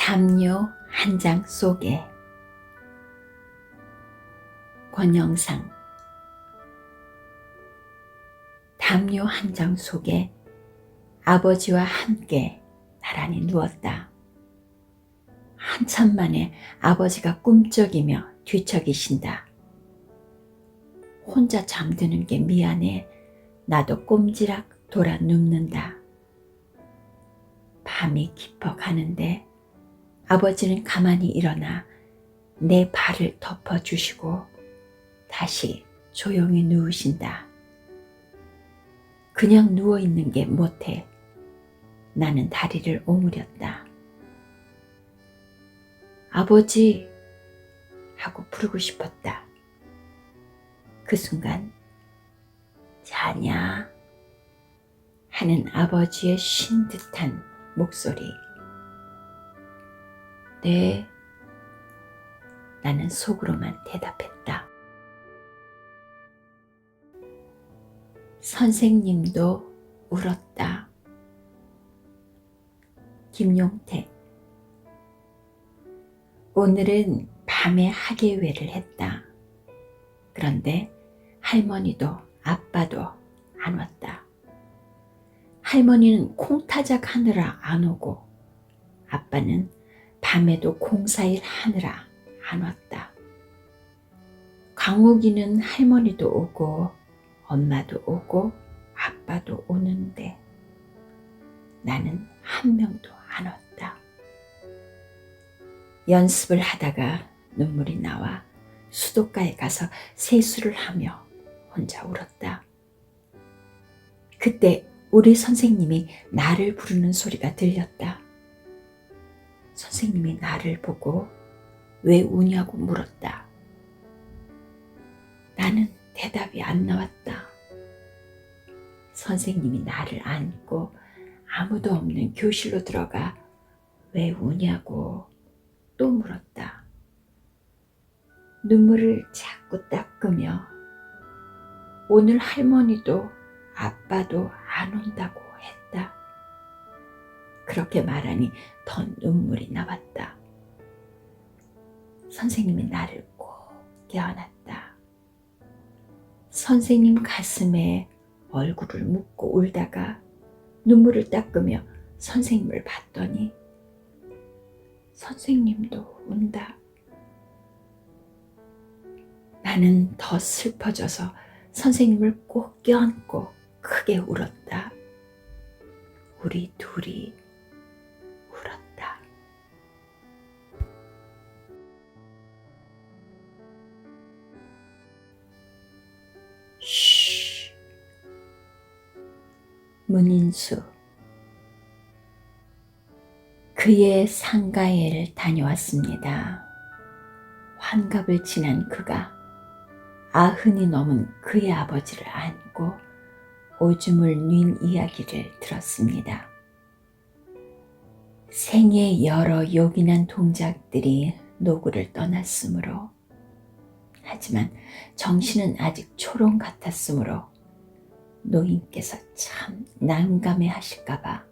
담요 한 장 속에. 권영상. 담요 한 장 속에 아버지와 함께 나란히 누웠다. 한참 만에 아버지가 꿈쩍이며 뒤척이신다. 혼자 잠드는 게 미안해 나도 꼼지락 돌아 눕는다. 밤이 깊어 가는데 아버지는 가만히 일어나 내 발을 덮어주시고 다시 조용히 누우신다. 그냥 누워있는 게 못해 나는 다리를 오므렸다. 아버지 하고 부르고 싶었다. 그 순간 자냐 하는 아버지의 쉰 듯한 목소리. 네, 나는 속으로만 대답했다. 선생님도 울었다. 김용택. 오늘은 밤에 학예회를 했다. 그런데 할머니도 아빠도 안 왔다. 할머니는 콩타작 하느라 안 오고 아빠는 밤에도 공사일 하느라 안 왔다. 강욱이는 할머니도 오고 엄마도 오고 아빠도 오는데 나는 한 명도 안 왔다. 연습을 하다가 눈물이 나와 수도가에 가서 세수를 하며 혼자 울었다. 그때 우리 선생님이 나를 부르는 소리가 들렸다. 선생님이 나를 보고 왜 우냐고 물었다. 나는 대답이 안 나왔다. 선생님이 나를 안고 아무도 없는 교실로 들어가 왜 우냐고 또 물었다. 눈물을 자꾸 닦으며 오늘 할머니도 아빠도 안 온다고 했다. 그렇게 말하니 더 눈물이 나왔다. 선생님이 나를 꼭 껴안았다. 선생님 가슴에 얼굴을 묻고 울다가 눈물을 닦으며 선생님을 봤더니 선생님도 운다. 나는 더 슬퍼져서 선생님을 꼭 껴안고 크게 울었다. 우리 둘이 울었다. 쉬. 문인수. 그의 상가에를 다녀왔습니다. 환갑을 지난 그가 90이 넘은 그의 아버지를 안고 오줌을 뜀 이야기를 들었습니다. 생의 여러 요긴한 동작들이 노구를 떠났으므로, 하지만 정신은 아직 초롱 같았으므로 노인께서 참 난감해 하실까봐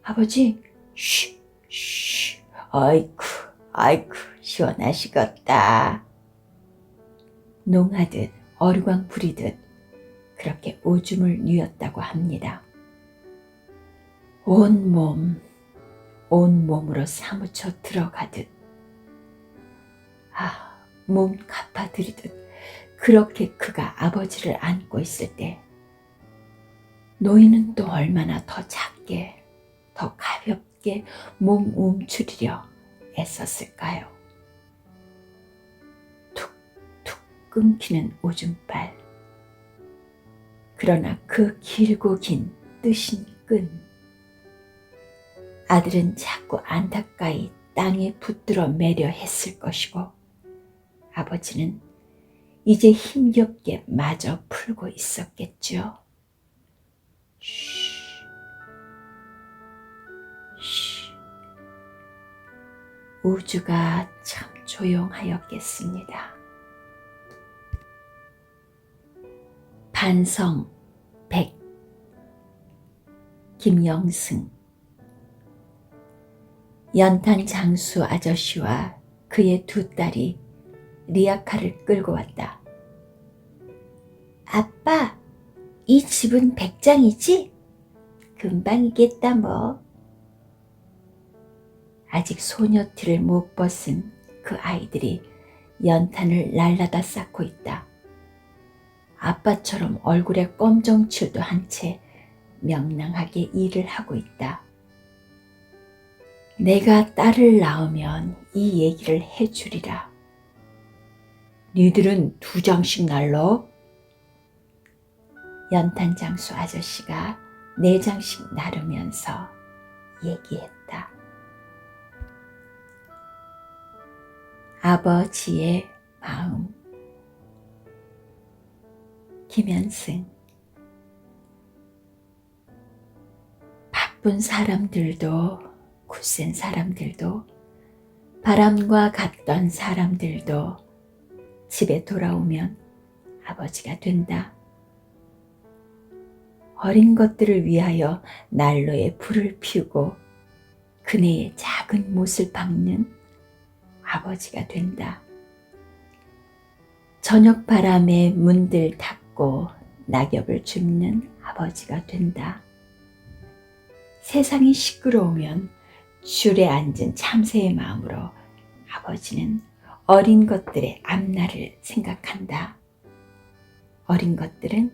아버지 쉬 아이쿠 시원하시겠다 농하듯 어류광 부리듯 그렇게 오줌을 뉘었다고 합니다. 온몸으로 사무쳐 들어가듯 몸 갚아들이듯 그렇게 그가 아버지를 안고 있을 때 노인은 또 얼마나 더 작게 더 가볍게 몸 움츠리려 애썼을까요? 툭툭 끊기는 오줌발. 그러나 그 길고 긴 뜨신 끈. 아들은 자꾸 안타까이 땅에 붙들어 매려 했을 것이고 아버지는 이제 힘겹게 마저 풀고 있었겠죠. 쉬. 우주가 참 조용하였겠습니다. 반성 100. 김영승. 연탄 장수 아저씨와 그의 두 딸이 리아카를 끌고 왔다. 아빠, 이 집은 100장이지? 금방이겠다 뭐. 아직 소녀티를 못 벗은 그 아이들이 연탄을 날라다 쌓고 있다. 아빠처럼 얼굴에 검정칠도 한 채 명랑하게 일을 하고 있다. 내가 딸을 낳으면 이 얘기를 해주리라. 니들은 2장씩 날러? 연탄 장수 아저씨가 4장씩 나르면서 얘기했다. 아버지의 마음. 김현승. 바쁜 사람들도 굳센 사람들도 바람과 같던 사람들도 집에 돌아오면 아버지가 된다. 어린 것들을 위하여 난로에 불을 피우고 그네의 작은 못을 박는 아버지가 된다. 저녁 바람에 문들 닫고 낙엽을 줍는 아버지가 된다. 세상이 시끄러우면 줄에 앉은 참새의 마음으로 아버지는 어린 것들의 앞날을 생각한다. 어린 것들은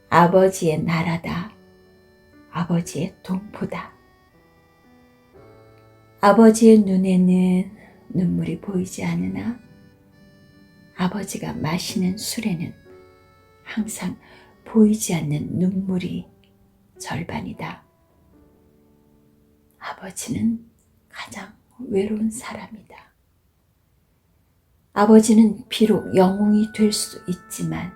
아버지의 나라다. 아버지의 동포다. 아버지의 눈에는 눈물이 보이지 않으나 아버지가 마시는 술에는 항상 보이지 않는 눈물이 절반이다. 아버지는 가장 외로운 사람이다. 아버지는 비록 영웅이 될 수 있지만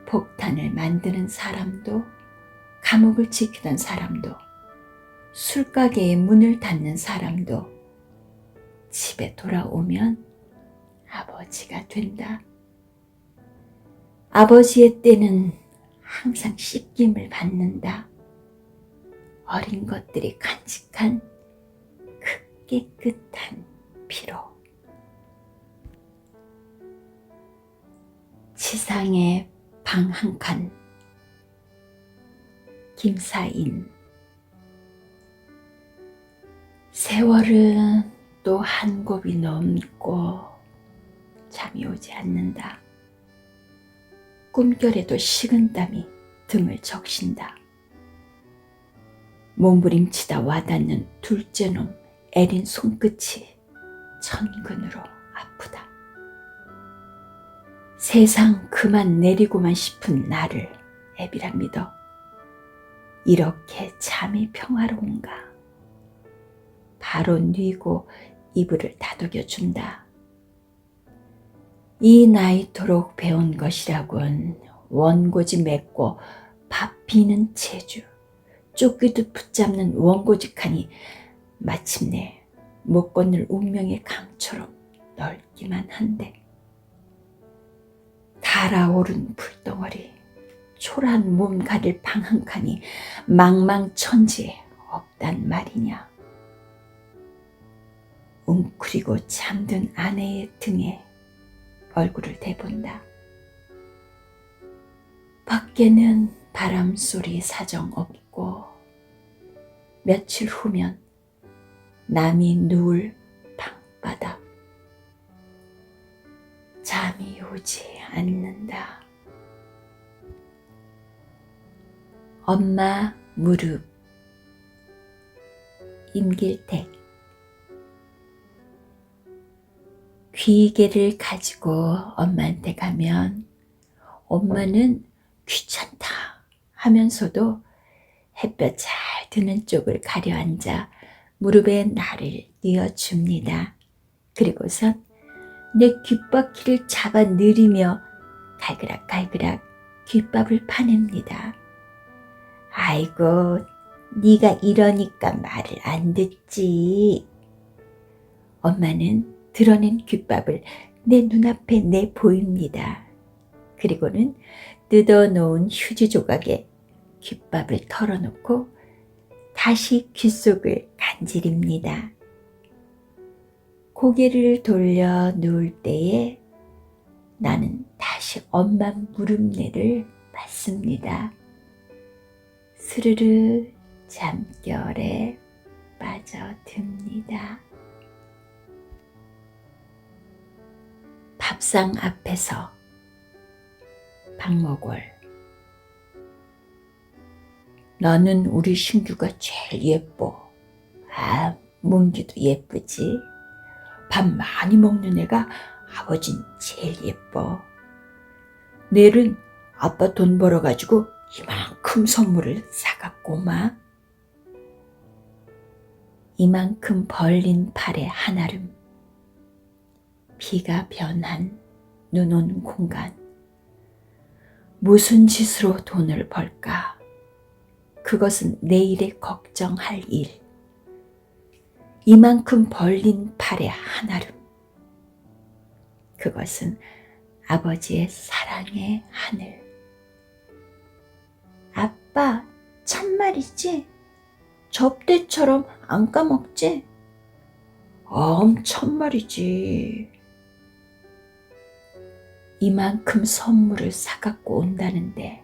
폭탄을 만드는 사람도, 감옥을 지키던 사람도, 술가게의 문을 닫는 사람도 집에 돌아오면 아버지가 된다. 아버지의 때는 항상 씻김을 받는다. 어린 것들이 간직한 그 깨끗한 피로. 지상에 방 한 칸. 김사인. 세월은 또 한 곱이 넘고 잠이 오지 않는다. 꿈결에도 식은땀이 등을 적신다. 몸부림치다 와닿는 둘째 놈 애린 손끝이 천근으로 아프다. 세상 그만 내리고만 싶은 나를 애비라 믿어. 이렇게 잠이 평화로운가. 바로 뉘고 이불을 다독여준다. 이 나이토록 배운 것이라곤 원고지 맺고 밥 비는 재주, 쫓기듯 붙잡는 원고직하니 마침내 못 건널 운명의 강처럼 넓기만 한데 달아오른 불덩어리, 초라한 몸 가릴 방 한 칸이 망망천지에 없단 말이냐. 웅크리고 잠든 아내의 등에 얼굴을 대본다. 밖에는 바람소리 사정 없고 며칠 후면 남이 누울 방바닥. 잠이 오지 않는다. 엄마 무릎. 임길택. 귀개를 가지고 엄마한테 가면 엄마는 귀찮다 하면서도 햇볕 잘 드는 쪽을 가려앉아 무릎에 나를 뉘어줍니다. 그리고선 내 귓바퀴를 잡아 느리며 갈그락갈그락 귓밥을 파냅니다. 아이고, 네가 이러니까 말을 안 듣지. 엄마는 드러낸 귓밥을 내 눈앞에 내보입니다. 그리고는 뜯어놓은 휴지 조각에 귓밥을 털어놓고 다시 귓속을 간지립니다. 고개를 돌려 누울 때에 나는 다시 엄마 무릎내를 받습니다. 스르르 잠결에 빠져듭니다. 밥상 앞에서 박목월, 너는 우리 신규가 제일 예뻐. 문규도 예쁘지. 밥 많이 먹는 애가 아버진 제일 예뻐. 내일은 아빠 돈 벌어가지고 이만큼 선물을 사갖고 오마. 이만큼 벌린 팔의 한아름, 비가 변한 눈 온 공간. 무슨 짓으로 돈을 벌까? 그것은 내일에 걱정할 일. 이만큼 벌린 팔의 한아름, 그것은 아버지의 사랑의 하늘. 아빠, 참말이지? 접대처럼 안 까먹지? 참말이지. 이만큼 선물을 사갖고 온다는데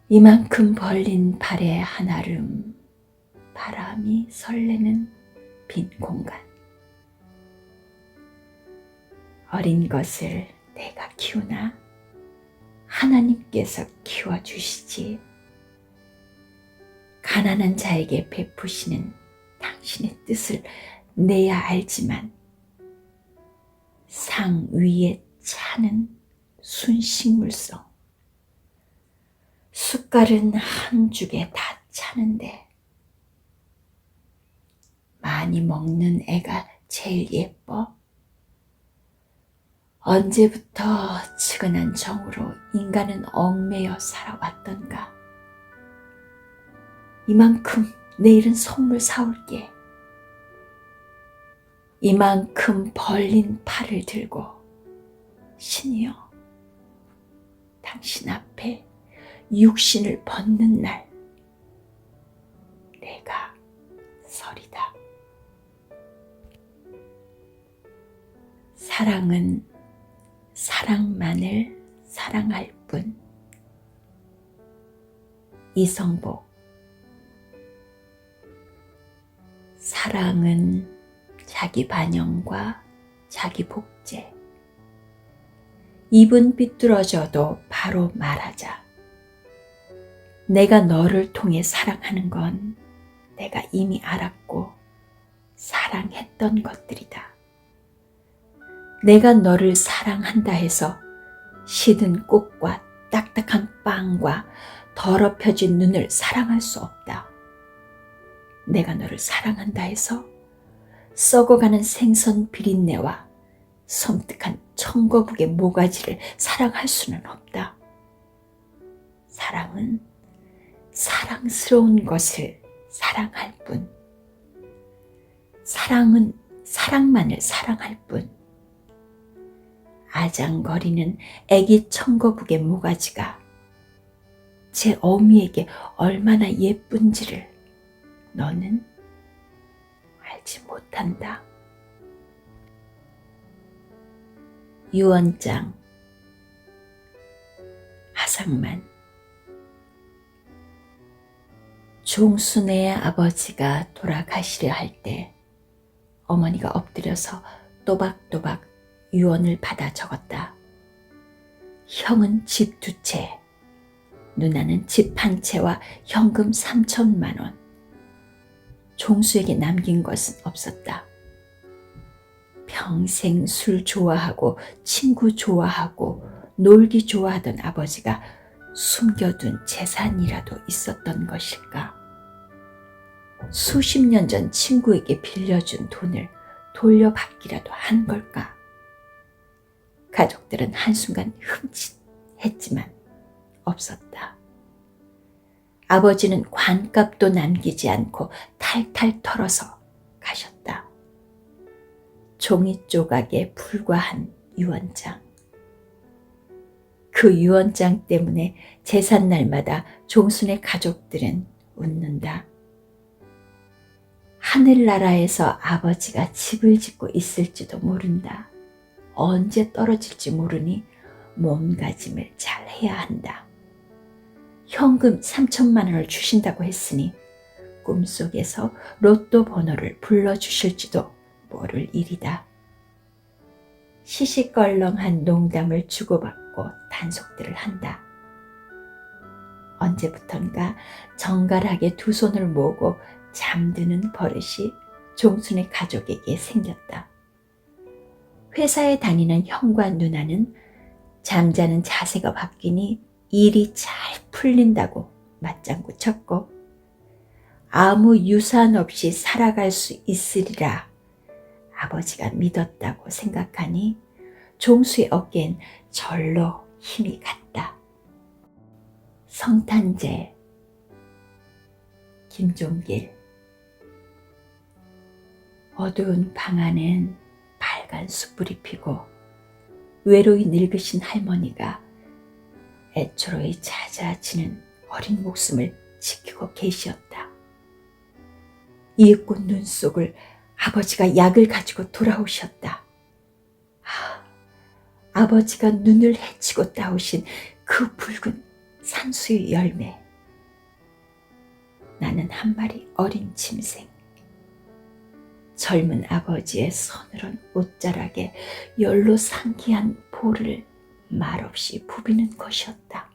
이만큼 벌린 발의 한아름, 바람이 설레는 빈 공간. 어린 것을 내가 키우나 하나님께서 키워주시지. 가난한 자에게 베푸시는 당신의 뜻을 내야 알지만 상 위에 차는 순식물성. 숟갈은 한 죽에 다 차는데 많이 먹는 애가 제일 예뻐. 언제부터 측은한 정으로 인간은 얽매여 살아왔던가. 이만큼 내일은 선물 사올게. 이만큼 벌린 팔을 들고 신이여, 당신 앞에 육신을 벗는 날 내가 서리다. 사랑은 사랑만을 사랑할 뿐. 이성복. 사랑은 자기 반영과 자기 복제. 입은 삐뚤어져도 바로 말하자. 내가 너를 통해 사랑하는 건 내가 이미 알았고 사랑했던 것들이다. 내가 너를 사랑한다 해서 시든 꽃과 딱딱한 빵과 더럽혀진 눈을 사랑할 수 없다. 내가 너를 사랑한다 해서 썩어가는 생선 비린내와 섬뜩한 청거북의 모가지를 사랑할 수는 없다. 사랑은 사랑스러운 것을 사랑할 뿐. 사랑은 사랑만을 사랑할 뿐. 아장거리는 애기 청거북의 모가지가 제 어미에게 얼마나 예쁜지를 너는 알지 못한다. 유언장. 하상만. 종순의 아버지가 돌아가시려 할 때 어머니가 엎드려서 또박또박 유언을 받아 적었다. 형은 집 2채, 누나는 집 1채와 현금 3천만 원. 종수에게 남긴 것은 없었다. 평생 술 좋아하고 친구 좋아하고 놀기 좋아하던 아버지가 숨겨둔 재산이라도 있었던 것일까? 수십 년 전 친구에게 빌려준 돈을 돌려받기라도 한 걸까? 가족들은 한순간 흠칫했지만 없었다. 아버지는 관값도 남기지 않고 탈탈 털어서 가셨다. 종이 조각에 불과한 유언장. 그 유언장 때문에 제삿날마다 종순의 가족들은 웃는다. 하늘나라에서 아버지가 집을 짓고 있을지도 모른다. 언제 떨어질지 모르니 몸가짐을 잘 해야 한다. 현금 3천만 원을 주신다고 했으니 꿈속에서 로또 번호를 불러주실지도 모를 일이다. 시시껄렁한 농담을 주고받고 단속들을 한다. 언제부턴가 정갈하게 두 손을 모으고 잠드는 버릇이 종순의 가족에게 생겼다. 회사에 다니는 형과 누나는 잠자는 자세가 바뀌니 일이 잘 풀린다고 맞장구 쳤고 아무 유산 없이 살아갈 수 있으리라 아버지가 믿었다고 생각하니 종수의 어깨엔 절로 힘이 갔다. 성탄제 김종길. 어두운 방 안엔 빨간 숯불이 피고 외로이 늙으신 할머니가 애초로이 잦아지는 어린 목숨을 지키고 계시었다. 이윽고 눈 속을 아버지가 약을 가지고 돌아오셨다. 아버지가 눈을 헤치고 따오신 그 붉은 산수유 열매. 나는 한 마리 어린 짐승. 젊은 아버지의 서늘한 옷자락에 열로 상기한 볼을 말없이 부비는 것이었다.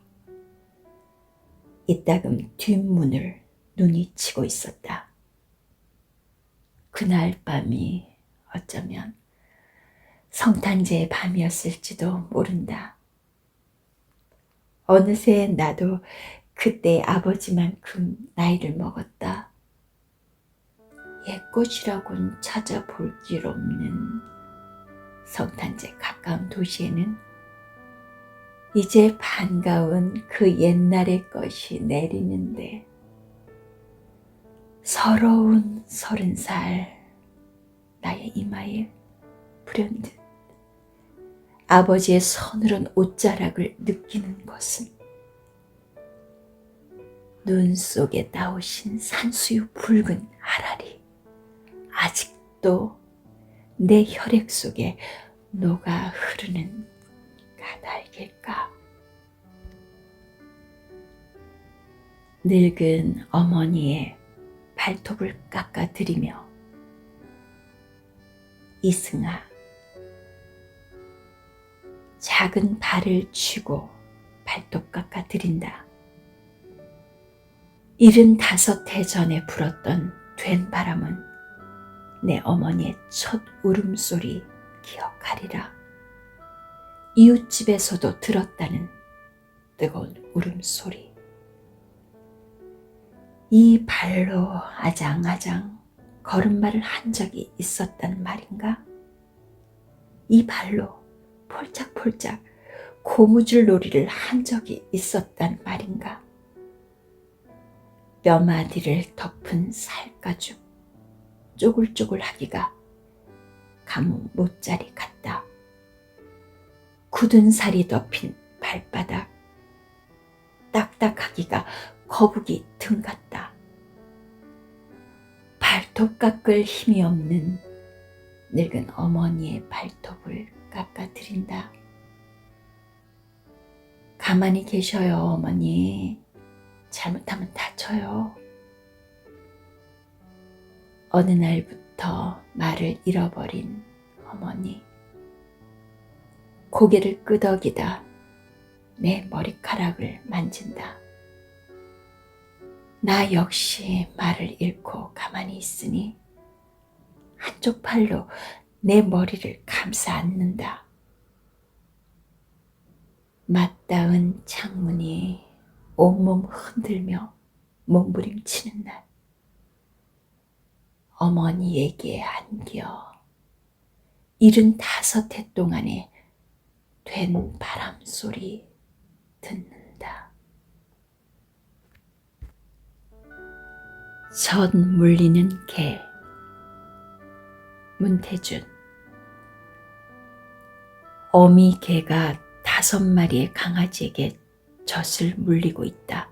이따금 뒷문을 눈이 치고 있었다. 그날 밤이 어쩌면 성탄제의 밤이었을지도 모른다. 어느새 나도 그때 아버지만큼 나이를 먹었다. 옛것이라곤 찾아볼 길 없는 성탄제 가까운 도시에는 이제 반가운 그 옛날의 것이 내리는데 서러운 30살 나의 이마에 불현듯 아버지의 서늘한 옷자락을 느끼는 것은 눈 속에 나오신 산수유 붉은 알알이 아직도 내 혈액 속에 녹아 흐르는 까닭일까? 늙은 어머니의 발톱을 깎아드리며 이승아, 작은 발을 쥐고 발톱 깎아드린다. 75해 전에 불었던 된 바람은 내 어머니의 첫 울음소리 기억하리라. 이웃집에서도 들었다는 뜨거운 울음소리. 이 발로 아장아장 걸음마를 한 적이 있었단 말인가? 이 발로 폴짝폴짝 고무줄 놀이를 한 적이 있었단 말인가? 뼈마디를 덮은 살가죽 쪼글쪼글하기가 가뭄 못자리 같다. 굳은 살이 덮인 발바닥 딱딱하기가 거북이 등 같다. 발톱 깎을 힘이 없는 늙은 어머니의 발톱을 깎아드린다. 가만히 계셔요, 어머니. 잘못하면 다쳐요. 어느 날부터 말을 잃어버린 어머니. 고개를 끄덕이다 내 머리카락을 만진다. 나 역시 말을 잃고 가만히 있으니 한쪽 팔로 내 머리를 감싸 안는다. 맞닿은 창문이 온몸 흔들며 몸부림치는 날, 어머니에게 안겨 75해 동안에 된 바람 소리 듣는다. 젖 물리는 개. 문태준. 어미 개가 5마리의 강아지에게 젖을 물리고 있다.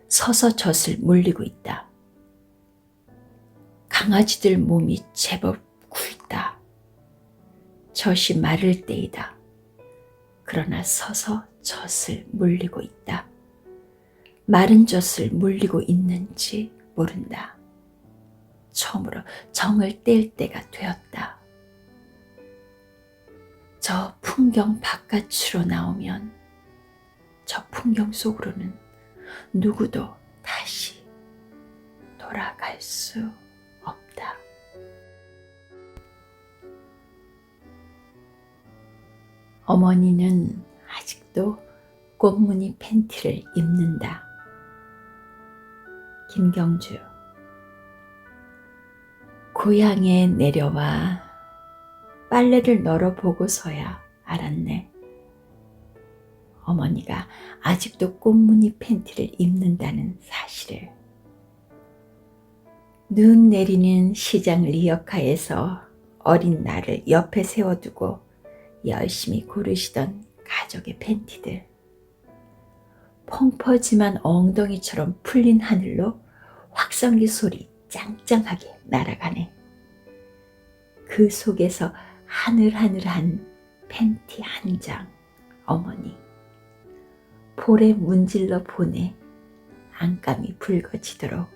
서서 젖을 물리고 있다. 강아지들 몸이 제법 굵다. 젖이 마를 때이다. 그러나 서서 젖을 물리고 있다. 마른 젖을 물리고 있는지 모른다. 처음으로 정을 뗄 때가 되었다. 저 풍경 바깥으로 나오면 저 풍경 속으로는 누구도 다시 돌아갈 수 없다. 어머니는 아직도 꽃무늬 팬티를 입는다. 김경주. 고향에 내려와 빨래를 널어보고서야 알았네. 어머니가 아직도 꽃무늬 팬티를 입는다는 사실을. 눈 내리는 시장 리어카에서 어린 나를 옆에 세워두고 열심히 고르시던 가족의 팬티들. 펑퍼짐한 엉덩이처럼 풀린 하늘로 확성기 소리 짱짱하게 날아가네. 그 속에서 하늘하늘한 팬티 한 장 어머니. 볼에 문질러 보내 안감이 붉어지도록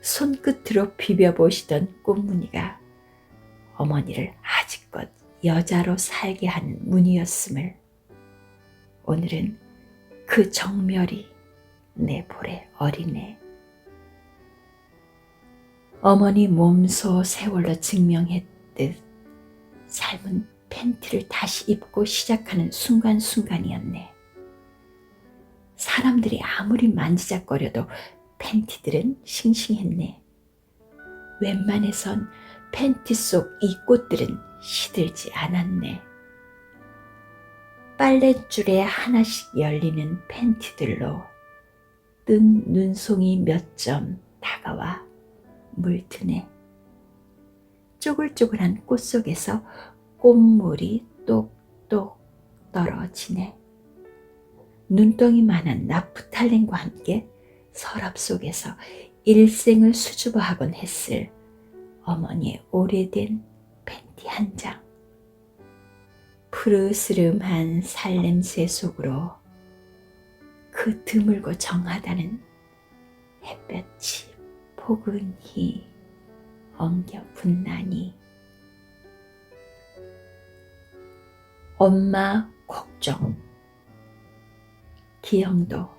손끝으로 비벼보시던 꽃무늬가 어머니를 아직껏 여자로 살게 하는 무늬였음을 오늘은 그 정멸이 내 볼에 어리네. 어머니 몸소 세월로 증명했듯 삶은 팬티를 다시 입고 시작하는 순간순간이었네. 사람들이 아무리 만지작거려도 팬티들은 싱싱했네. 웬만해선 팬티 속 이 꽃들은 시들지 않았네. 빨랫줄에 하나씩 열리는 팬티들로 뜬 눈송이 몇 점 다가와 물드네. 쪼글쪼글한 꽃 속에서 꽃물이 똑똑 떨어지네. 눈덩이만한 나프탈렌과 함께 서랍 속에서 일생을 수줍어하곤 했을 어머니의 오래된 팬티 한 장. 푸르스름한 살냄새 속으로 그 드물고 정하다는 햇볕이 포근히 엉겨 붙나니. 엄마 걱정. 기영도.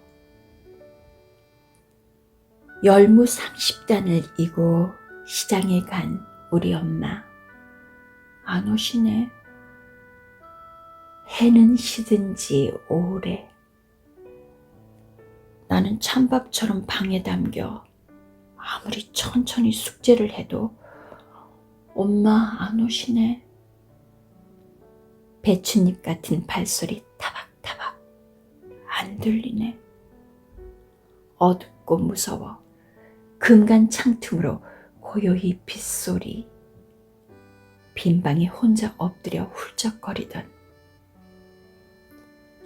열무 30단을 이고 시장에 간 우리 엄마. 안 오시네. 해는 시든 지 오래. 나는 찬밥처럼 방에 담겨 아무리 천천히 숙제를 해도 엄마 안 오시네. 배춧잎 같은 발소리 타박타박 안 들리네. 어둡고 무서워 금간 창틈으로 고요히 빗소리. 빈방에 혼자 엎드려 훌쩍거리던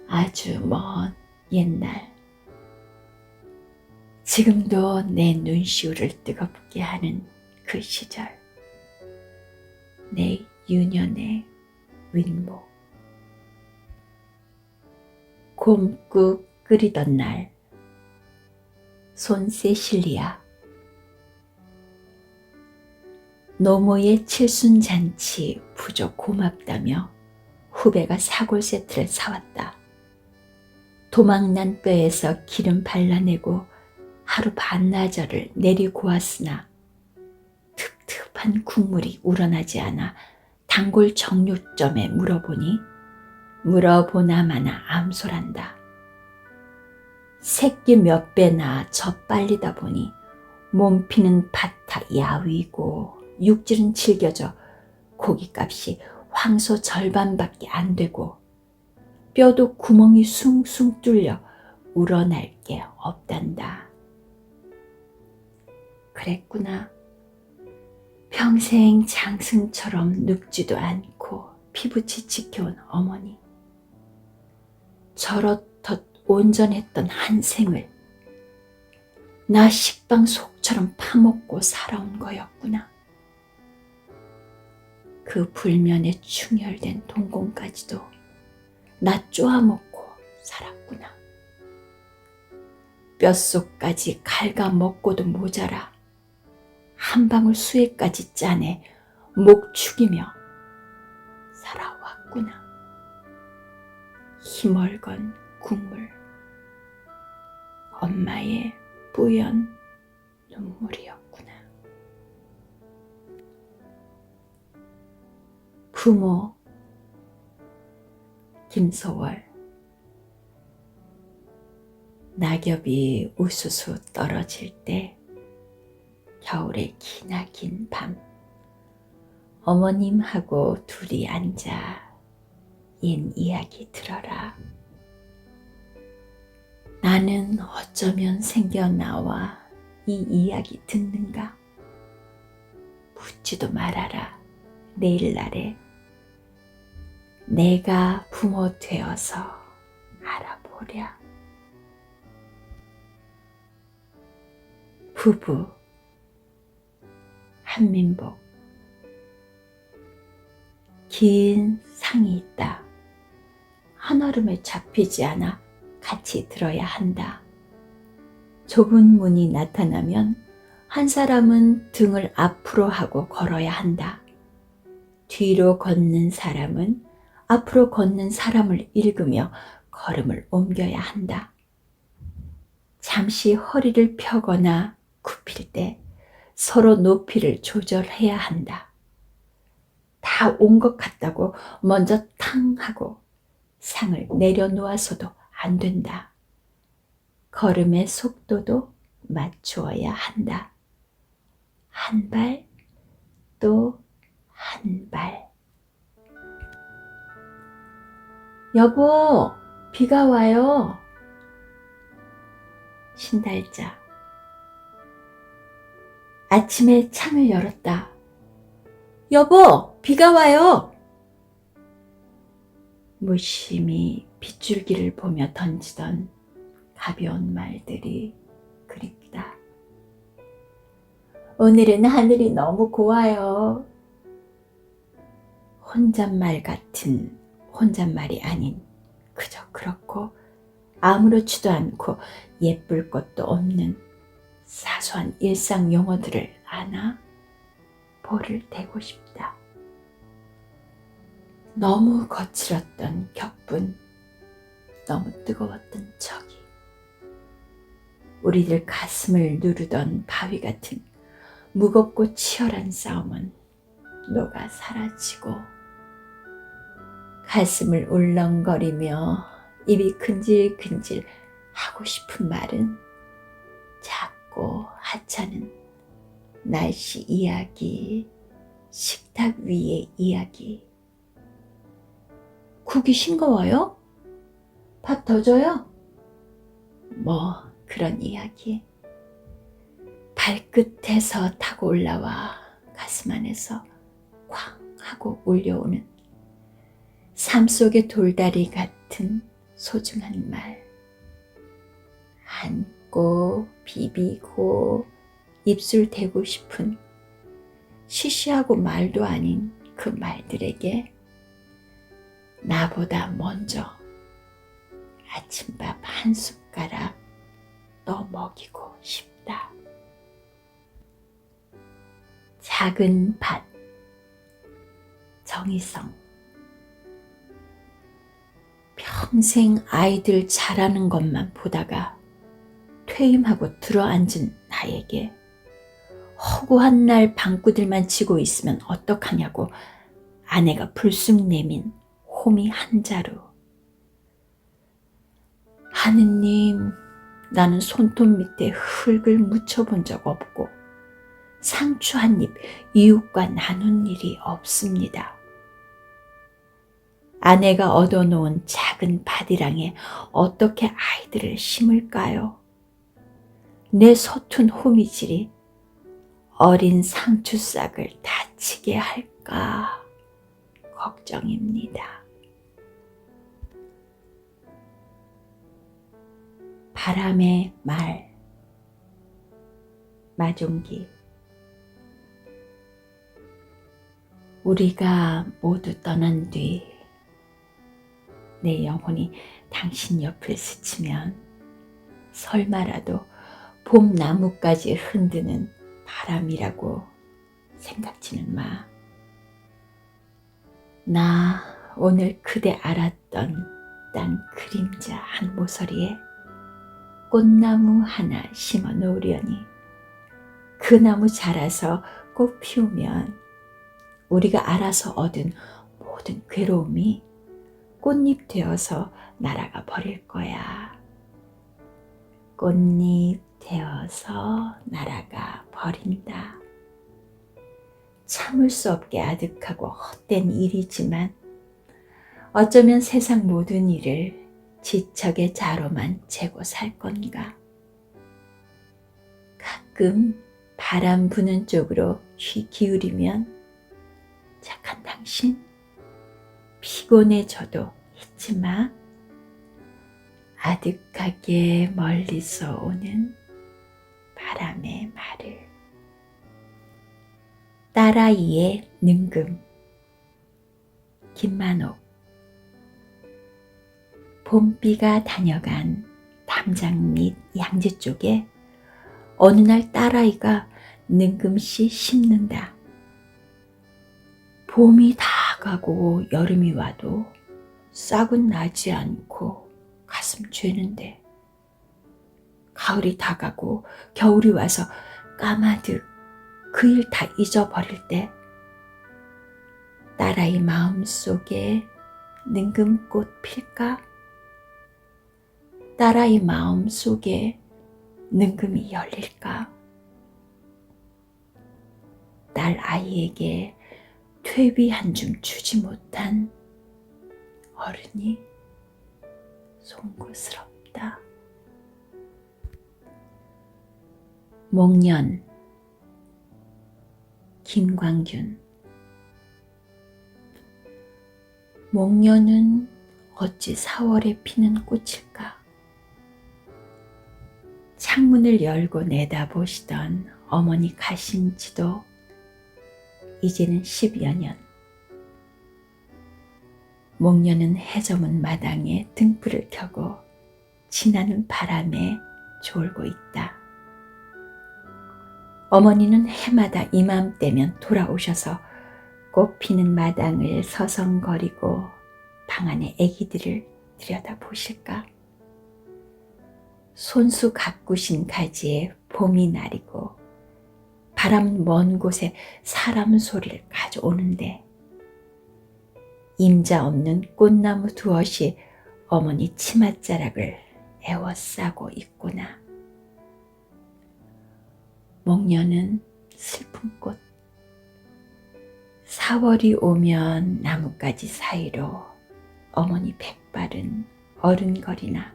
아주 먼 옛날. 지금도 내 눈시울을 뜨겁게 하는 그 시절. 내 유년의 윗목. 곰국 끓이던 날. 손 세실리아. 노모의 칠순잔치 부족 고맙다며 후배가 사골 세트를 사왔다. 도망난 뼈에서 기름 발라내고 하루 반나절을 내리고왔으나 텁텁한 국물이 우러나지 않아 단골 정육점에 물어보니 물어보나마나 암소란다. 새끼 몇 배나 젖 빨리다 보니 몸피는 바타 야위고 육질은 질겨져 고깃값이 황소 절반밖에 안 되고 뼈도 구멍이 숭숭 뚫려 우러날 게 없단다. 그랬구나. 평생 장승처럼 늙지도 않고 피부치 지켜온 어머니. 저렇듯 온전했던 한 생을 나 식빵 속처럼 파먹고 살아온 거였구나. 그 불면에 충혈된 동공까지도 나 쪼아먹고 살았구나. 뼛속까지 갉아먹고도 모자라 한 방울 수액까지 짜내 목 축이며 살아왔구나. 희멀건 국물, 엄마의 뿌연 눈물이었구나. 부모 김소월. 낙엽이 우수수 떨어질 때 겨울의 기나긴 밤, 어머님하고 둘이 앉아 옛 이야기 들어라. 나는 어쩌면 생겨나와 이 이야기 듣는가? 묻지도 말아라. 내일날에 내가 부모 되어서 알아보랴. 부부 한민복. 긴 상이 있다. 한얼음에 잡히지 않아 같이 들어야 한다. 좁은 문이 나타나면 한 사람은 등을 앞으로 하고 걸어야 한다. 뒤로 걷는 사람은 앞으로 걷는 사람을 읽으며 걸음을 옮겨야 한다. 잠시 허리를 펴거나 굽힐 때 서로 높이를 조절해야 한다. 다 온 것 같다고 먼저 탕 하고 상을 내려놓아서도 안 된다. 걸음의 속도도 맞추어야 한다. 한 발, 또 한 발. 여보, 비가 와요. 신달자. 아침에 창을 열었다. 여보, 비가 와요. 무심히 빗줄기를 보며 던지던 가벼운 말들이 그립다. 오늘은 하늘이 너무 고와요. 혼잣말 같은 혼잣말이 아닌 그저 그렇고 아무렇지도 않고 예쁠 것도 없는 사소한 일상 용어들을 안아 볼을 대고 싶다. 너무 거칠었던 격분, 너무 뜨거웠던 척이, 우리들 가슴을 누르던 바위 같은 무겁고 치열한 싸움은 녹아 사라지고, 가슴을 울렁거리며 입이 근질근질 하고 싶은 말은 작고 하찮은 날씨 이야기, 식탁 위의 이야기. 국이 싱거워요? 밥 더 줘요? 뭐 그런 이야기. 발끝에서 타고 올라와 가슴 안에서 쾅 하고 울려오는 삶 속의 돌다리 같은 소중한 말. 안고 비비고 입술 대고 싶은 시시하고 말도 아닌 그 말들에게 나보다 먼저 아침밥 한 숟가락 더 먹이고 싶다. 작은 밭. 정희성. 평생 아이들 자라는 것만 보다가 퇴임하고 들어앉은 나에게 허구한 날 방구들만 지고 있으면 어떡하냐고 아내가 불쑥 내민 호미 한 자루. 하느님, 나는 손톱 밑에 흙을 묻혀본 적 없고 상추 한 입 이웃과 나눈 일이 없습니다. 아내가 얻어놓은 작은 밭이랑에 어떻게 아이들을 심을까요? 내 서툰 호미질이 어린 상추싹을 다치게 할까 걱정입니다. 바람의 말. 마종기. 우리가 모두 떠난 뒤 내 영혼이 당신 옆을 스치면 설마라도 봄 나무까지 흔드는 바람이라고 생각지는 마. 나 오늘 그대 알았던 땅 그림자 한 모서리에 꽃나무 하나 심어 놓으려니 그 나무 자라서 꽃 피우면 우리가 알아서 얻은 모든 괴로움이 꽃잎 되어서 날아가 버릴 거야. 꽃잎 되어서 날아가 버린다. 참을 수 없게 아득하고 헛된 일이지만 어쩌면 세상 모든 일을 지척의 자로만 재고 살 건가. 가끔 바람 부는 쪽으로 귀 기울이면 착한 당신 피곤해져도 잊지 마. 아득하게 멀리서 오는 바람의 말을. 딸아이의 능금. 김만옥. 봄비가 다녀간 담장 및 양지 쪽에 어느 날 딸아이가 능금씨 심는다. 봄이 다 가고 여름이 와도 싹은 나지 않고 가슴 죄는데 가을이 다 가고 겨울이 와서 까마득 그 일 다 잊어버릴 때 딸아이 마음속에 능금꽃 필까? 딸아이 마음속에 능금이 열릴까? 딸아이에게 퇴비 한 줌 주지 못한 어른이 송구스럽다. 목련. 김광균. 목련은 어찌 4월에 피는 꽃일까? 창문을 열고 내다보시던 어머니 가신 지도 이제는 10여 년. 목련은 해저문 마당에 등불을 켜고 지나는 바람에 졸고 있다. 어머니는 해마다 이맘때면 돌아오셔서 꽃 피는 마당을 서성거리고 방 안의 아기들을 들여다보실까? 손수 가꾸신 가지에 봄이 나리고 바람은 먼 곳에 사람 소리를 가져오는데 임자 없는 꽃나무 두엇이 어머니 치맛자락을 에워싸고 있구나. 목련은 슬픈 꽃. 4월이 오면 나뭇가지 사이로 어머니 백발은 어른거리나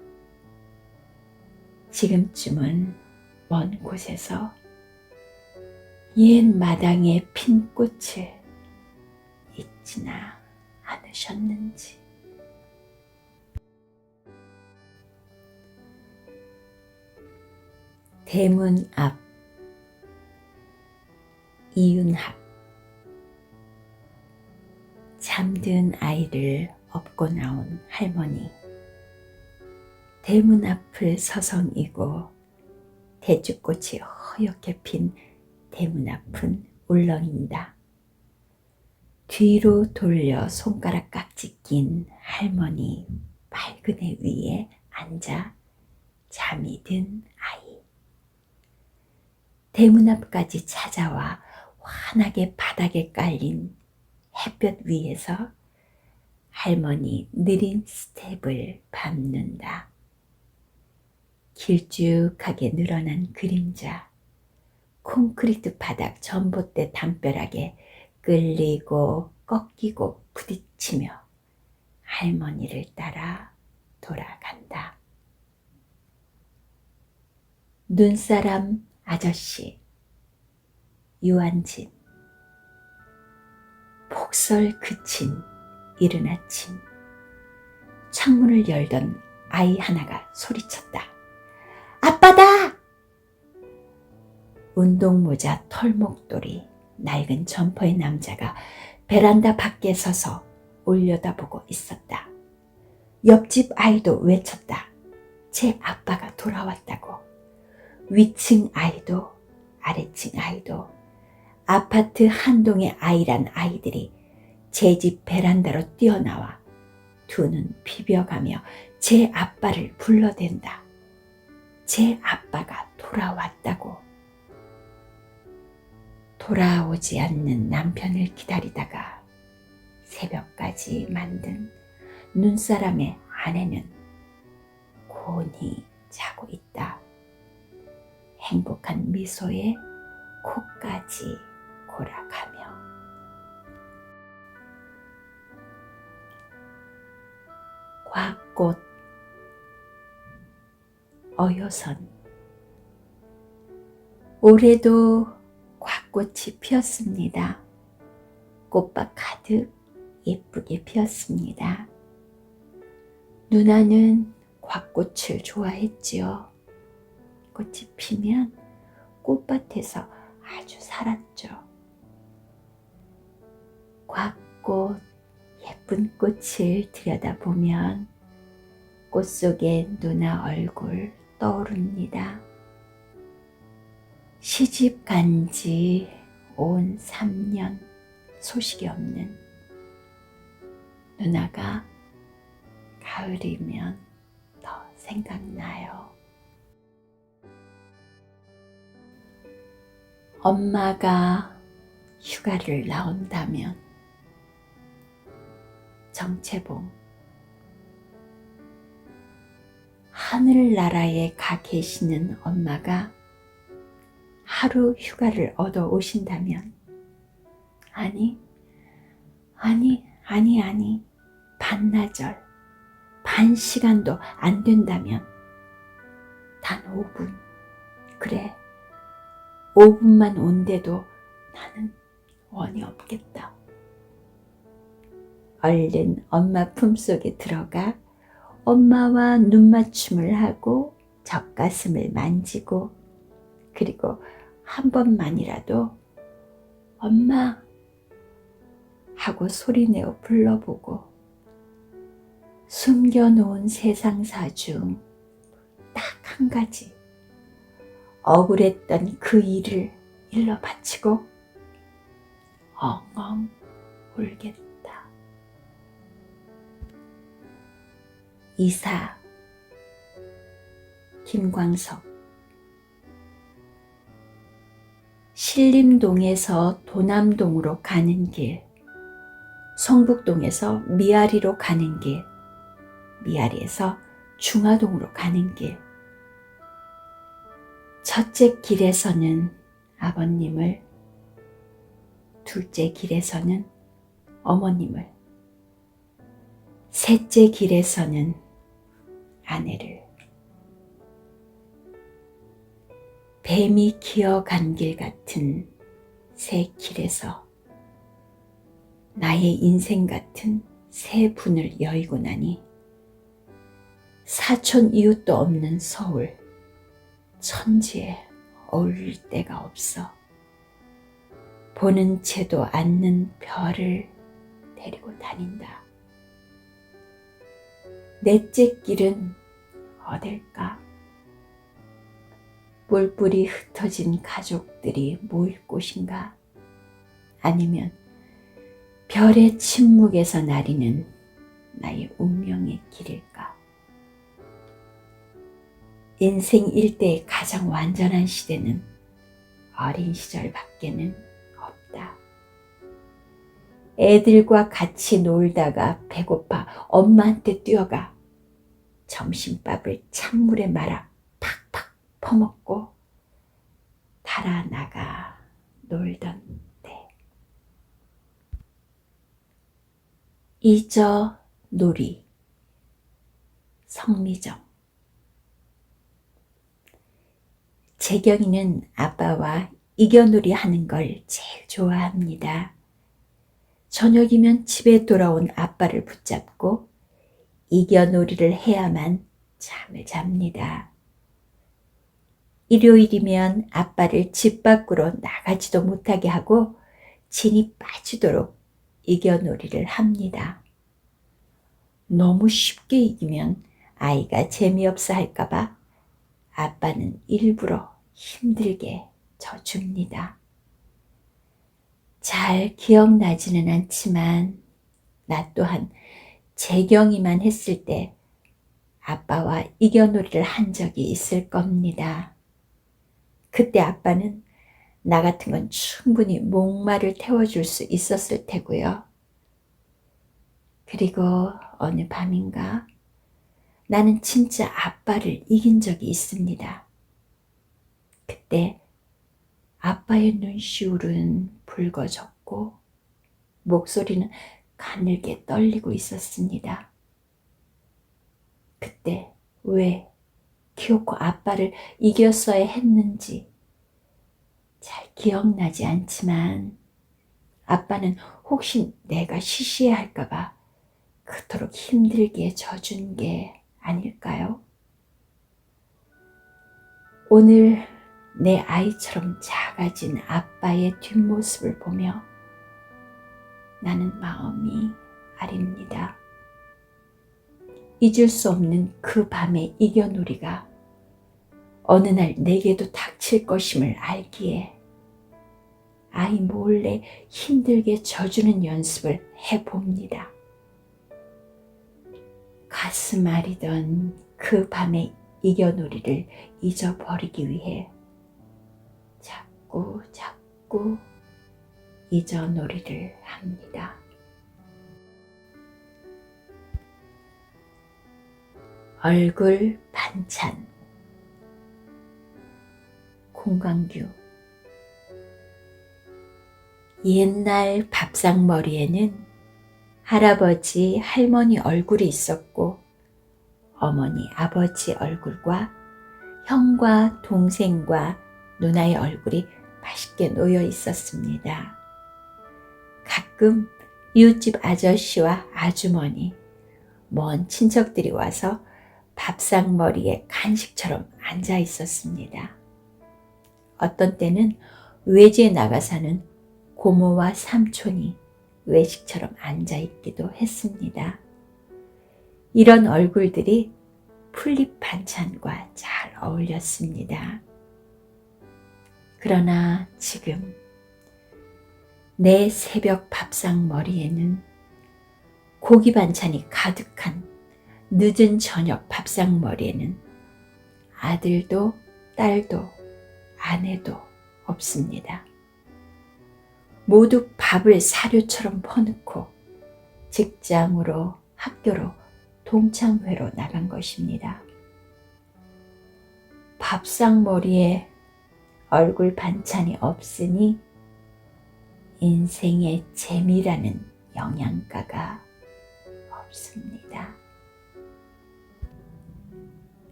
지금쯤은 먼 곳에서 옛 마당에 핀 꽃을 잊지나 않으셨는지. 대문 앞. 이윤학. 잠든 아이를 업고 나온 할머니. 대문 앞을 서성이고 대추꽃이 허옇게 핀 대문 앞은 울렁인다. 뒤로 돌려 손가락 깍지 낀 할머니 맑은 애 위에 앉아 잠이 든 아이. 대문 앞까지 찾아와 환하게 바닥에 깔린 햇볕 위에서 할머니 느린 스텝을 밟는다. 길쭉하게 늘어난 그림자, 콘크리트 바닥 전봇대 담벼락에 끌리고 꺾이고 부딪히며 할머니를 따라 돌아간다. 눈사람 아저씨. 유한진. 폭설 그친 이른 아침, 창문을 열던 아이 하나가 소리쳤다. 아빠다! 운동모자 털목도리 낡은 점퍼의 남자가 베란다 밖에 서서 올려다보고 있었다. 옆집 아이도 외쳤다. 제 아빠가 돌아왔다고. 위층 아이도 아래층 아이도 아파트 한 동의 아이란 아이들이 제 집 베란다로 뛰어나와 두 눈 비벼가며 제 아빠를 불러댄다. 제 아빠가 돌아왔다고. 돌아오지 않는 남편을 기다리다가 새벽까지 만든 눈사람의 아내는 곤히 자고 있다. 행복한 미소에 코까지 골아가며. 곽꽃 어요선. 올해도 곽꽃이 피었습니다. 꽃밭 가득 예쁘게 피었습니다. 누나는 곽꽃을 좋아했지요. 꽃이 피면 꽃밭에서 아주 살았죠. 곽꽃 예쁜 꽃을 들여다보면 꽃 속에 누나 얼굴 떠오릅니다. 시집 간지 온 3년 소식이 없는 누나가 가을이면 더 생각나요. 엄마가 휴가를 나온다면 정채봉 하늘나라에 가 계시는 엄마가 하루 휴가를 얻어 오신다면 아니 반나절 반 시간도 안 된다면 단 5분 그래 5분만 온데도 나는 원이 없겠다. 얼른 엄마 품속에 들어가 엄마와 눈맞춤을 하고 젖가슴을 만지고 그리고 한 번만이라도 엄마 하고 소리내어 불러보고 숨겨놓은 세상사 중 딱 한 가지 억울했던 그 일을 일러 바치고 엉엉 울겠다. 이사 김광석. 신림동에서 도남동으로 가는 길, 성북동에서 미아리로 가는 길, 미아리에서 중화동으로 가는 길. 첫째 길에서는 아버님을, 둘째 길에서는 어머님을, 셋째 길에서는 아내를. 뱀이 기어간 길 같은 새 길에서 나의 인생 같은 새 분을 여의고 나니 사촌 이웃도 없는 서울, 천지에 어울릴 데가 없어 보는 채도 않는 별을 데리고 다닌다. 넷째 길은 어딜까? 뿔뿔이 흩어진 가족들이 모일 곳인가? 아니면 별의 침묵에서 나리는 나의 운명의 길일까? 인생 일대의 가장 완전한 시대는 어린 시절 밖에는 없다. 애들과 같이 놀다가 배고파 엄마한테 뛰어가 점심밥을 찬물에 말아 팍팍 퍼먹고 달아나가 놀던 때. 잊어 놀이. 성미정. 재경이는 아빠와 이겨놀이 하는 걸 제일 좋아합니다. 저녁이면 집에 돌아온 아빠를 붙잡고 이겨놀이를 해야만 잠을 잡니다. 일요일이면 아빠를 집 밖으로 나가지도 못하게 하고 진이 빠지도록 이겨놀이를 합니다. 너무 쉽게 이기면 아이가 재미없어 할까봐 아빠는 일부러 힘들게 져줍니다. 잘 기억나지는 않지만 나 또한 재경이만 했을 때 아빠와 이겨놀이를 한 적이 있을 겁니다. 그때 아빠는 나 같은 건 충분히 목말을 태워줄 수 있었을 테고요. 그리고 어느 밤인가 나는 진짜 아빠를 이긴 적이 있습니다. 그때 아빠의 눈시울은 붉어졌고 목소리는 가늘게 떨리고 있었습니다. 그때 왜 기어코 아빠를 이겼어야 했는지 잘 기억나지 않지만 아빠는 혹시 내가 시시해할까봐 그토록 힘들게 져준 게 아닐까요? 오늘 내 아이처럼 작아진 아빠의 뒷모습을 보며 나는 마음이 아립니다. 잊을 수 없는 그 밤의 이겨놀이가 어느 날 내게도 닥칠 것임을 알기에 아이 몰래 힘들게 져주는 연습을 해봅니다. 가슴 아리던 그 밤의 이겨놀이를 잊어버리기 위해 자꾸 잊어놀이를 합니다. 얼굴 반찬. 공강규. 옛날 밥상머리에는 할아버지, 할머니 얼굴이 있었고 어머니, 아버지 얼굴과 형과 동생과 누나의 얼굴이 맛있게 놓여 있었습니다. 가끔 이웃집 아저씨와 아주머니, 먼 친척들이 와서 밥상머리에 간식처럼 앉아 있었습니다. 어떤 때는 외지에 나가 사는 고모와 삼촌이 외식처럼 앉아 있기도 했습니다. 이런 얼굴들이 풀잎 반찬과 잘 어울렸습니다. 그러나 지금 내 새벽 밥상머리에는 고기 반찬이 가득한 늦은 저녁 밥상머리에는 아들도 딸도 아내도 없습니다. 모두 밥을 사료처럼 퍼놓고 직장으로 학교로 동창회로 나간 것입니다. 밥상머리에 얼굴 반찬이 없으니 인생의 재미라는 영양가가 없습니다.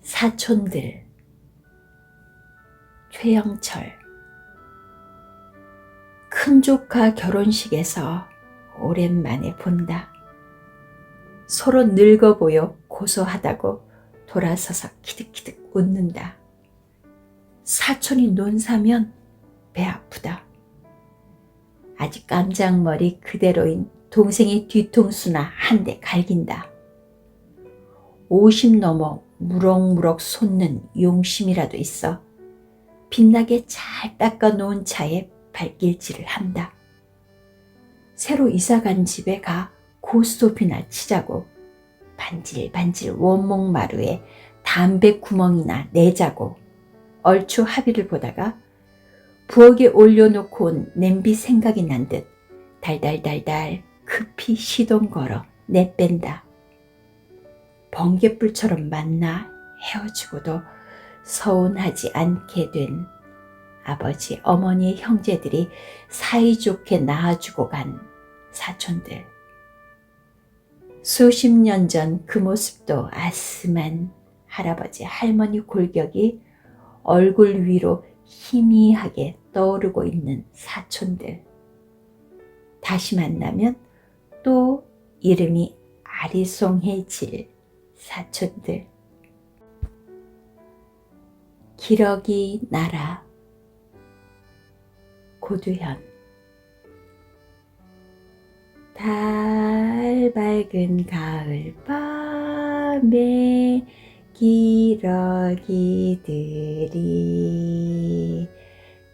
사촌들. 최영철. 큰조카 결혼식에서 오랜만에 본다. 서로 늙어 보여 고소하다고 돌아서서 키득키득 웃는다. 사촌이 논사면 배 아프다. 아직 깜장머리 그대로인 동생의 뒤통수나 한 대 갈긴다. 50 넘어 무럭무럭 솟는 용심이라도 있어 빛나게 잘 닦아놓은 차에 발길질을 한다. 새로 이사간 집에 가 고스톱이나 치자고 반질반질 원목마루에 담배 구멍이나 내자고 얼추 합의를 보다가 부엌에 올려놓고 온 냄비 생각이 난 듯 달달달달 급히 시동 걸어 내뺀다. 번갯불처럼 만나 헤어지고도 서운하지 않게 된 아버지, 어머니의 형제들이 사이좋게 낳아주고 간 사촌들. 수십 년 전 그 모습도 아슴한 할아버지, 할머니 골격이 얼굴 위로 희미하게 떠오르고 있는 사촌들. 다시 만나면 또 이름이 아리송해질 사촌들. 기러기 나라. 고두현. 달 밝은 가을 밤에 기러기들이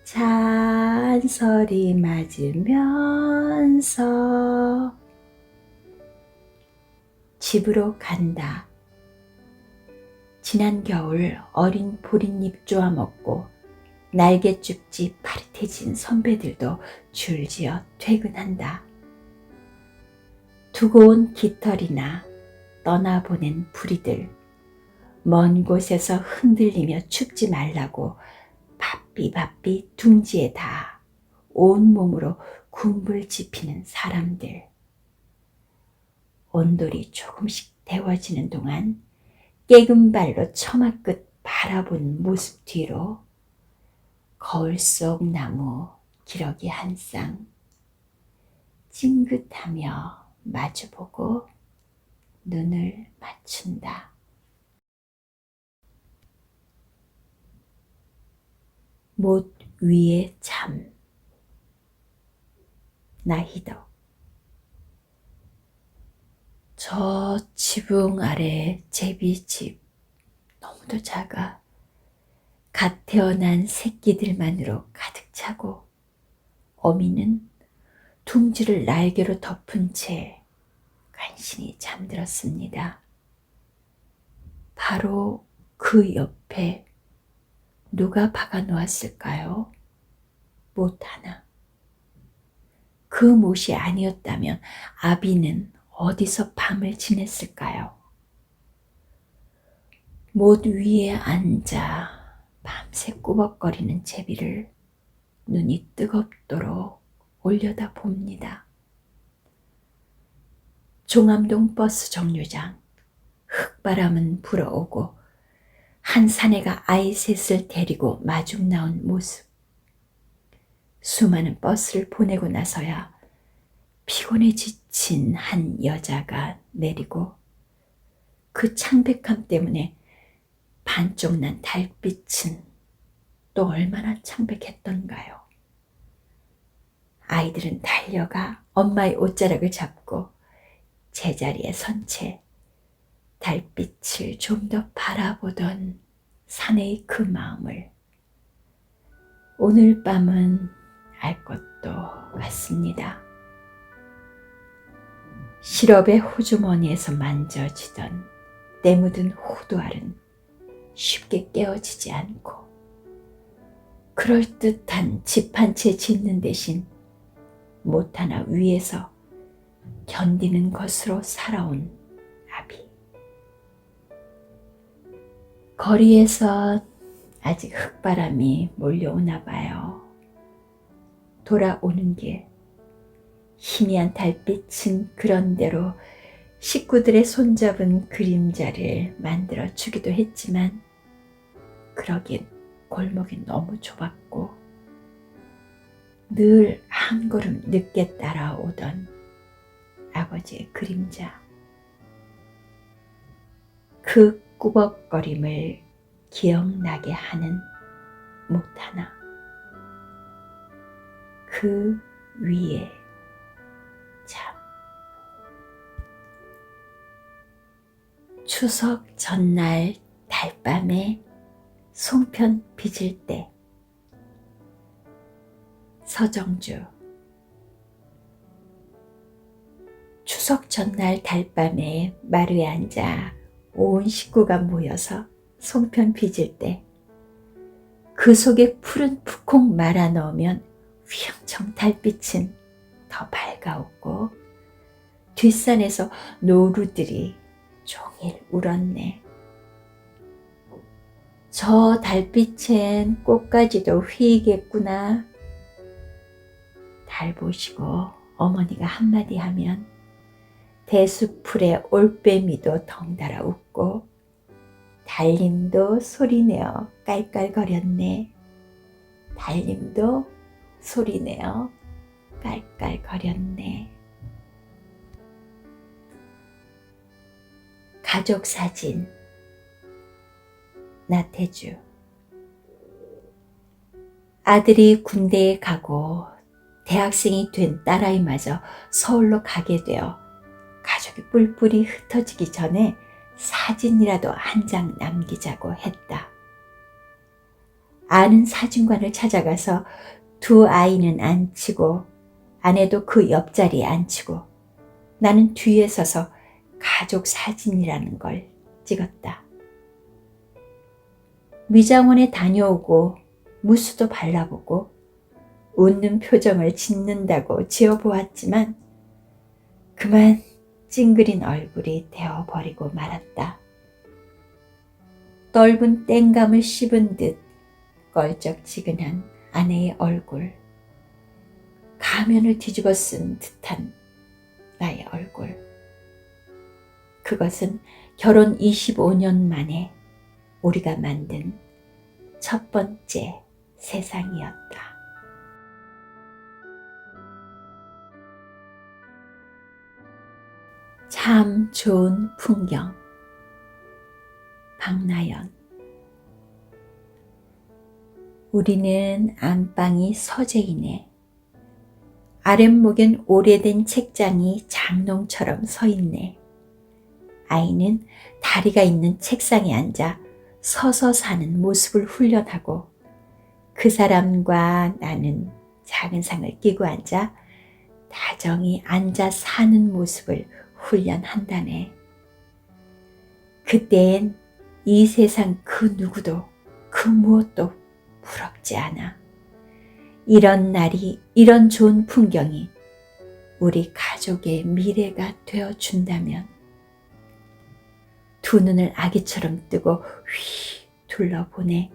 잔소리 맞으면서 집으로 간다. 지난 겨울 어린 보릿잎 쪼아 먹고 날개죽지 파릇해진 선배들도 줄지어 퇴근한다. 두고 온 깃털이나 떠나보낸 부리들, 먼 곳에서 흔들리며 춥지 말라고 바삐바삐 둥지에 다 온몸으로 군불 지피는 사람들. 온돌이 조금씩 데워지는 동안 깨금 발로 처마 끝 바라본 모습 뒤로 거울 속 나무 기러기 한 쌍 찡긋하며 마주보고 눈을 맞춘다. 못 위에 잠. 나희덕. 저 지붕 아래 제비집 너무도 작아 갓 태어난 새끼들만으로 가득 차고 어미는 둥지를 날개로 덮은 채 간신히 잠들었습니다. 바로 그 옆에 누가 박아 놓았을까요? 못 하나. 그 못이 아니었다면 아비는 어디서 밤을 지냈을까요? 못 위에 앉아 밤새 꾸벅거리는 제비를 눈이 뜨겁도록 올려다 봅니다. 종암동 버스 정류장. 흙바람은 불어오고 한 사내가 아이 셋을 데리고 마중 나온 모습. 수많은 버스를 보내고 나서야 피곤에 지친 한 여자가 내리고 그 창백함 때문에 반쪽 난 달빛은 또 얼마나 창백했던가요. 아이들은 달려가 엄마의 옷자락을 잡고 제자리에 선 채 달빛을 좀 더 바라보던 사내의 그 마음을 오늘 밤은 알 것도 같습니다. 시럽의 호주머니에서 만져지던 때 묻은 호두알은 쉽게 깨어지지 않고 그럴듯한 집 한 채 짓는 대신 못 하나 위에서 견디는 것으로 살아온 아비. 거리에서 아직 흙바람이 몰려오나 봐요. 돌아오는 길 희미한 달빛은 그런대로 식구들의 손잡은 그림자를 만들어 주기도 했지만 그러기엔 골목이 너무 좁았고 늘 한 걸음 늦게 따라오던 아버지의 그림자. 그 꾸벅거림을 기억나게 하는 못 하나. 그 위에 잠. 추석 전날 달밤에 송편 빚을 때. 서정주. 추석 전날 달밤에 마루에 앉아 온 식구가 모여서 송편 빚을 때 그 속에 풀은 푹콕 말아 넣으면 휘영청 달빛은 더 밝아오고 뒷산에서 노루들이 종일 울었네. 저 달빛엔 꽃가지도 휘겠구나. 달 보시고 어머니가 한마디 하면 대수풀에 올빼미도 덩달아 웃고 달님도 소리내어 깔깔거렸네. 달님도 소리내어 깔깔거렸네. 가족사진. 나태주. 아들이 군대에 가고 대학생이 된 딸아이마저 서울로 가게 되어 가족이 뿔뿔이 흩어지기 전에 사진이라도 한 장 남기자고 했다. 아는 사진관을 찾아가서 두 아이는 앉히고 아내도 그 옆자리에 앉히고 나는 뒤에 서서 가족 사진이라는 걸 찍었다. 미장원에 다녀오고 무수도 발라보고 웃는 표정을 짓는다고 지어보았지만 그만 찡그린 얼굴이 되어버리고 말았다. 떫은 땡감을 씹은 듯 껄쩍지근한 아내의 얼굴, 가면을 뒤집어 쓴 듯한 나의 얼굴. 그것은 결혼 25년 만에 우리가 만든 첫 번째 세상이었다. 참 좋은 풍경. 박나연. 우리는 안방이 서재이네. 아랫목엔 오래된 책장이 장롱처럼 서 있네. 아이는 다리가 있는 책상에 앉아 서서 사는 모습을 훈련하고 그 사람과 나는 작은 상을 끼고 앉아 다정히 앉아 사는 모습을 훈련한다네. 그땐 이 세상 그 누구도 그 무엇도 부럽지 않아. 이런 날이, 이런 좋은 풍경이 우리 가족의 미래가 되어준다면 두 눈을 아기처럼 뜨고 휘 둘러보네.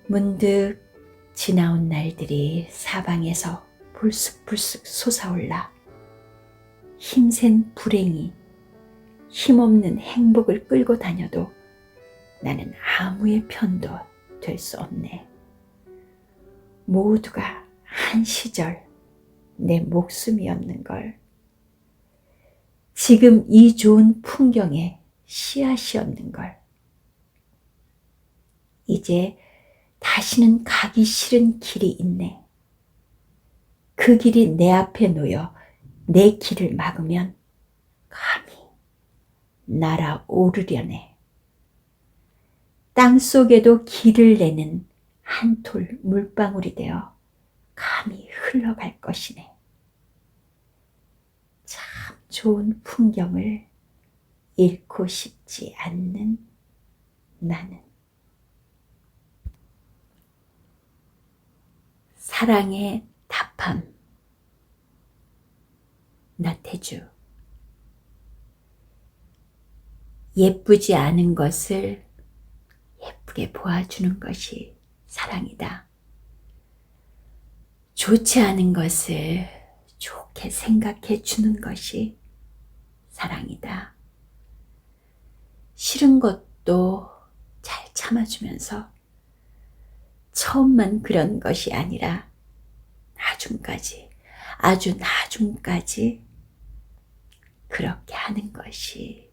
문득 지나온 날들이 사방에서 불쑥불쑥 솟아올라 힘센 불행이 힘없는 행복을 끌고 다녀도 나는 아무의 편도 될 수 없네. 모두가 한 시절 내 목숨이었는걸. 지금 이 좋은 풍경에 씨앗이었는걸. 이제 다시는 가기 싫은 길이 있네. 그 길이 내 앞에 놓여 내 길을 막으면 감히 날아오르려네. 땅 속에도 길을 내는 한 톨 물방울이 되어 감히 흘러갈 것이네. 참 좋은 풍경을 잃고 싶지 않는 나는. 사랑의 답함. 나태주. 예쁘지 않은 것을 예쁘게 보아주는 것이 사랑이다. 좋지 않은 것을 좋게 생각해 주는 것이 사랑이다. 싫은 것도 잘 참아주면서 처음만 그런 것이 아니라 나중까지, 아주 나중까지 그렇게 하는 것이